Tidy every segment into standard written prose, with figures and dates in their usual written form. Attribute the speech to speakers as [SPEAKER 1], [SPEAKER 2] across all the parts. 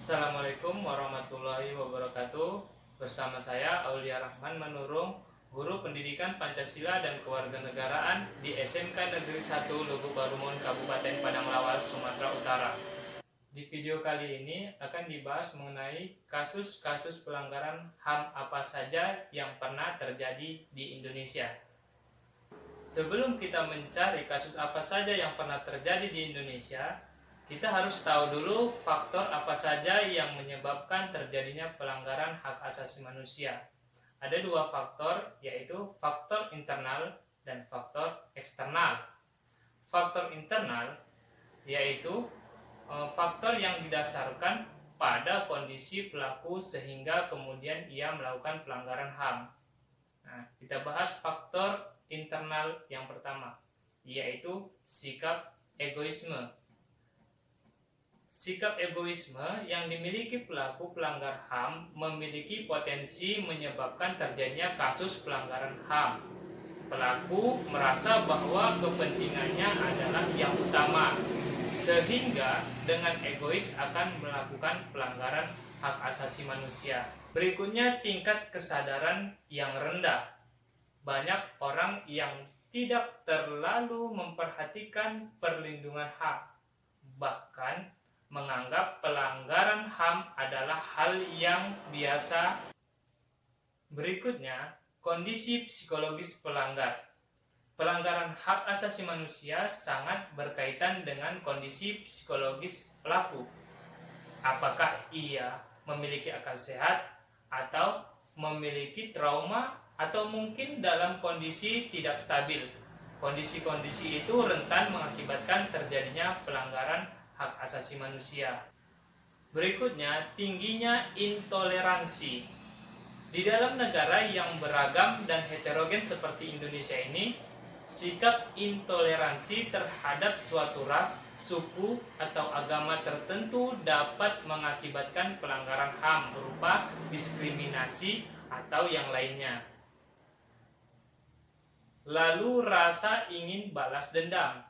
[SPEAKER 1] Assalamualaikum warahmatullahi wabarakatuh. Bersama saya Aulia Rahman Manurung, Guru Pendidikan Pancasila dan Kewarganegaraan di SMK Negeri 1 Lugu Barumon, Kabupaten Padang Lawas, Sumatera Utara. Di video kali ini akan dibahas mengenai kasus-kasus pelanggaran HAM apa saja yang pernah terjadi di Indonesia. Sebelum kita mencari kasus apa saja yang pernah terjadi di Indonesia, kita harus tahu dulu faktor apa saja yang menyebabkan terjadinya pelanggaran hak asasi manusia. Ada dua faktor, yaitu faktor internal dan faktor eksternal. Faktor internal yaitu faktor yang didasarkan pada kondisi pelaku sehingga kemudian ia melakukan pelanggaran HAM. Nah, kita bahas faktor internal yang pertama, yaitu sikap egoisme. Sikap egoisme yang dimiliki pelaku pelanggar HAM memiliki potensi menyebabkan terjadinya kasus pelanggaran HAM. Pelaku merasa bahwa kepentingannya adalah yang utama, sehingga dengan egois akan melakukan pelanggaran hak asasi manusia. Berikutnya, tingkat kesadaran yang rendah. Banyak orang yang tidak terlalu memperhatikan perlindungan HAM, bahkan menganggap pelanggaran HAM adalah hal yang biasa. Berikutnya, kondisi psikologis pelanggar. Pelanggaran hak asasi manusia sangat berkaitan dengan kondisi psikologis pelaku. Apakah ia memiliki akal sehat atau memiliki trauma atau mungkin dalam kondisi tidak stabil. Kondisi-kondisi itu rentan mengakibatkan terjadinya pelanggaran hak asasi manusia. Berikutnya, tingginya intoleransi. Di dalam negara yang beragam dan heterogen seperti Indonesia ini, sikap intoleransi terhadap suatu ras, suku, atau agama tertentu dapat mengakibatkan pelanggaran HAM berupa diskriminasi atau yang lainnya. Lalu, rasa ingin balas dendam.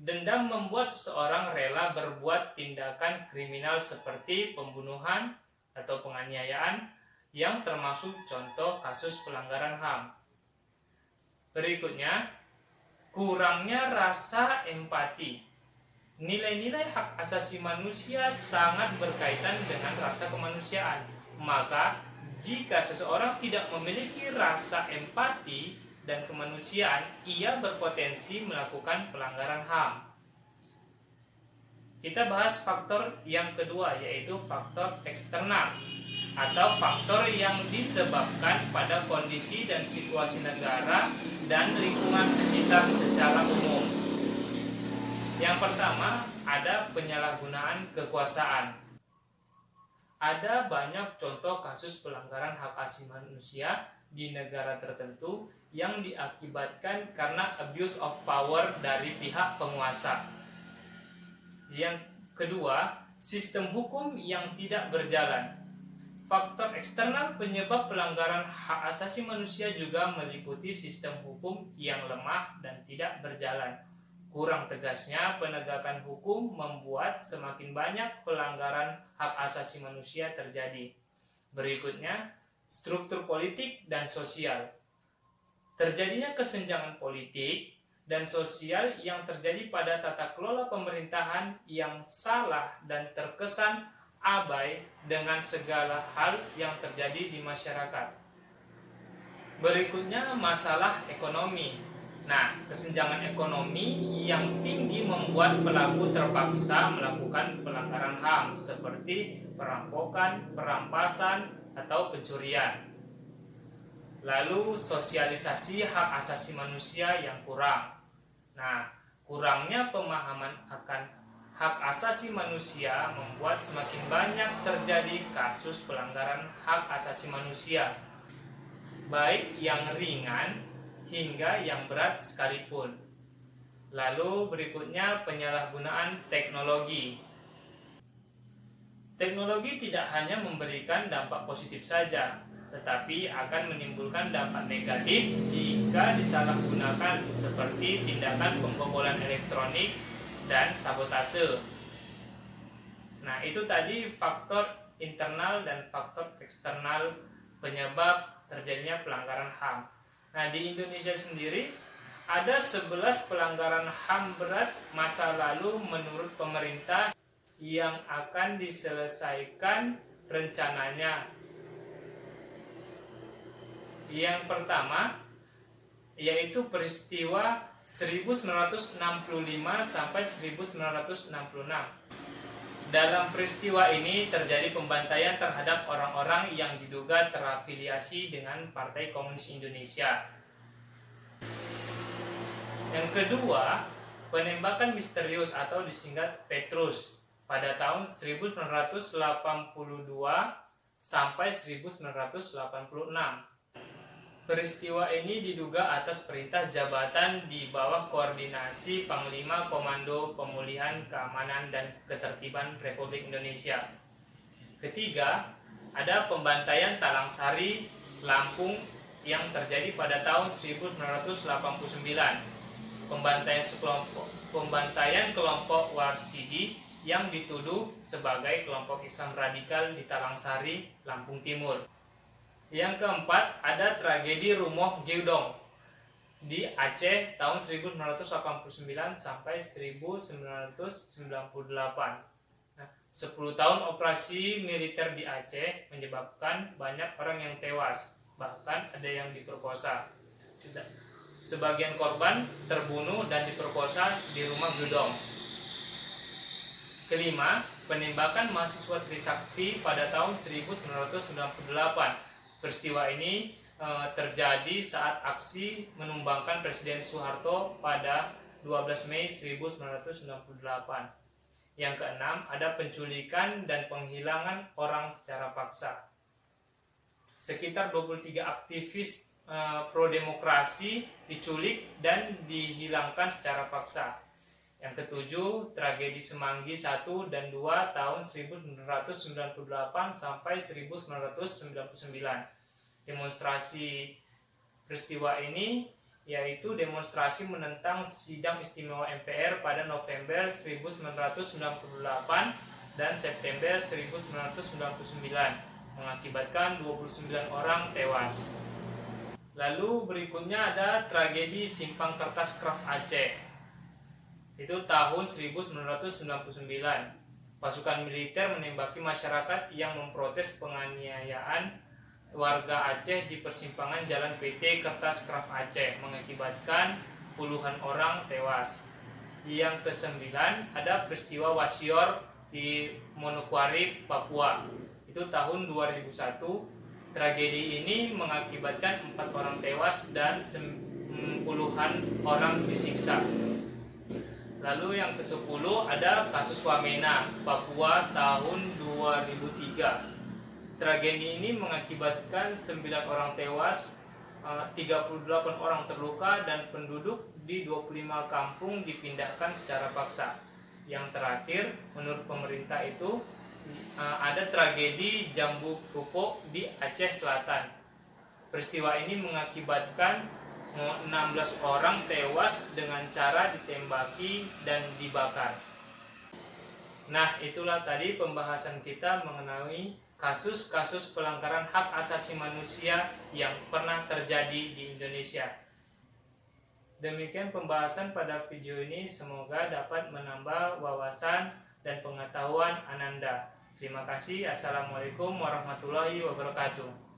[SPEAKER 1] Dendam membuat seseorang rela berbuat tindakan kriminal seperti pembunuhan atau penganiayaan yang termasuk contoh kasus pelanggaran HAM. Berikutnya, kurangnya rasa empati. Nilai-nilai hak asasi manusia sangat berkaitan dengan rasa kemanusiaan. Maka, jika seseorang tidak memiliki rasa empati dan kemanusiaan, ia berpotensi melakukan pelanggaran HAM. Kita bahas faktor yang kedua, yaitu faktor eksternal atau faktor yang disebabkan pada kondisi dan situasi negara dan lingkungan sekitar secara umum. Yang pertama, ada penyalahgunaan kekuasaan. Ada banyak contoh kasus pelanggaran hak asasi manusia di negara tertentu yang diakibatkan karena abuse of power dari pihak penguasa. Yang kedua, sistem hukum yang tidak berjalan. Faktor eksternal penyebab pelanggaran hak asasi manusia juga meliputi sistem hukum yang lemah dan tidak berjalan. Kurang tegasnya penegakan hukum membuat semakin banyak pelanggaran hak asasi manusia terjadi. Berikutnya, struktur politik dan sosial. Terjadinya kesenjangan politik dan sosial yang terjadi pada tata kelola pemerintahan yang salah dan terkesan abai dengan segala hal yang terjadi di masyarakat. Berikutnya, masalah ekonomi. Nah, kesenjangan ekonomi yang tinggi membuat pelaku terpaksa melakukan pelanggaran HAM seperti perampokan, perampasan, atau pencurian. Lalu, sosialisasi hak asasi manusia yang kurang. Nah, kurangnya pemahaman akan hak asasi manusia membuat semakin banyak terjadi kasus pelanggaran hak asasi manusia, baik yang ringan hingga yang berat sekalipun. Lalu berikutnya, penyalahgunaan teknologi. Teknologi tidak hanya memberikan dampak positif saja, tetapi akan menimbulkan dampak negatif jika disalahgunakan seperti tindakan pembobolan elektronik dan sabotase. Nah, Nah, itu tadi faktor internal dan faktor eksternal penyebab terjadinya pelanggaran HAM. Nah, di Indonesia sendiri ada 11 pelanggaran HAM berat masa lalu menurut pemerintah yang akan diselesaikan rencananya. Yang pertama yaitu peristiwa 1965 sampai 1966. Dalam peristiwa ini terjadi pembantaian terhadap orang-orang yang diduga terafiliasi dengan Partai Komunis Indonesia. Yang kedua, penembakan misterius atau disingkat Petrus pada tahun 1982 sampai 1986. Peristiwa ini diduga atas perintah jabatan di bawah koordinasi Panglima Komando Pemulihan Keamanan dan Ketertiban Republik Indonesia. Ketiga, ada pembantaian Talang Sari, Lampung yang terjadi pada tahun 1989. Pembantaian kelompok Warsidi yang dituduh sebagai kelompok Islam radikal di Talang Sari, Lampung Timur. Yang keempat, ada tragedi Rumoh Geudong di Aceh tahun 1989 sampai 1998. Nah, 10 tahun operasi militer di Aceh menyebabkan banyak orang yang tewas, bahkan ada yang diperkosa. Sebagian korban terbunuh dan diperkosa di rumah Geudong. Kelima, penembakan mahasiswa Trisakti pada tahun 1998. Peristiwa ini terjadi saat aksi menumbangkan Presiden Soeharto pada 12 Mei 1998. Yang keenam, ada penculikan dan penghilangan orang secara paksa. Sekitar 23 aktivis pro-demokrasi diculik dan dihilangkan secara paksa. Yang ketujuh, tragedi Semanggi 1 dan 2 tahun 1998 sampai 1999. Demonstrasi peristiwa ini yaitu demonstrasi menentang Sidang Istimewa MPR pada November 1998 dan September 1999 mengakibatkan 29 orang tewas. Lalu berikutnya ada tragedi Simpang Kertas Kraf Aceh. Itu tahun 1999. Pasukan militer menembaki masyarakat yang memprotes penganiayaan warga Aceh di persimpangan Jalan PT Kertas Kraf Aceh mengakibatkan puluhan orang tewas. Yang kesembilan, ada peristiwa Wasior di Manokwari, Papua. Itu tahun 2001. Tragedi ini mengakibatkan 4 orang tewas dan puluhan orang disiksa. Lalu yang ke-10 ada kasus Wamena, Papua tahun 2003. Tragedi ini mengakibatkan 9 orang tewas, 38 orang terluka dan penduduk di 25 kampung dipindahkan secara paksa. Yang terakhir, menurut pemerintah itu ada tragedi Jambu Kupok di Aceh Selatan. Peristiwa ini mengakibatkan 16 orang tewas dengan cara ditembaki dan dibakar. Nah, itulah tadi pembahasan kita mengenai kasus-kasus pelanggaran hak asasi manusia yang pernah terjadi di Indonesia. Demikian pembahasan pada video ini, semoga dapat menambah wawasan dan pengetahuan Ananda. Terima kasih. Assalamualaikum warahmatullahi wabarakatuh.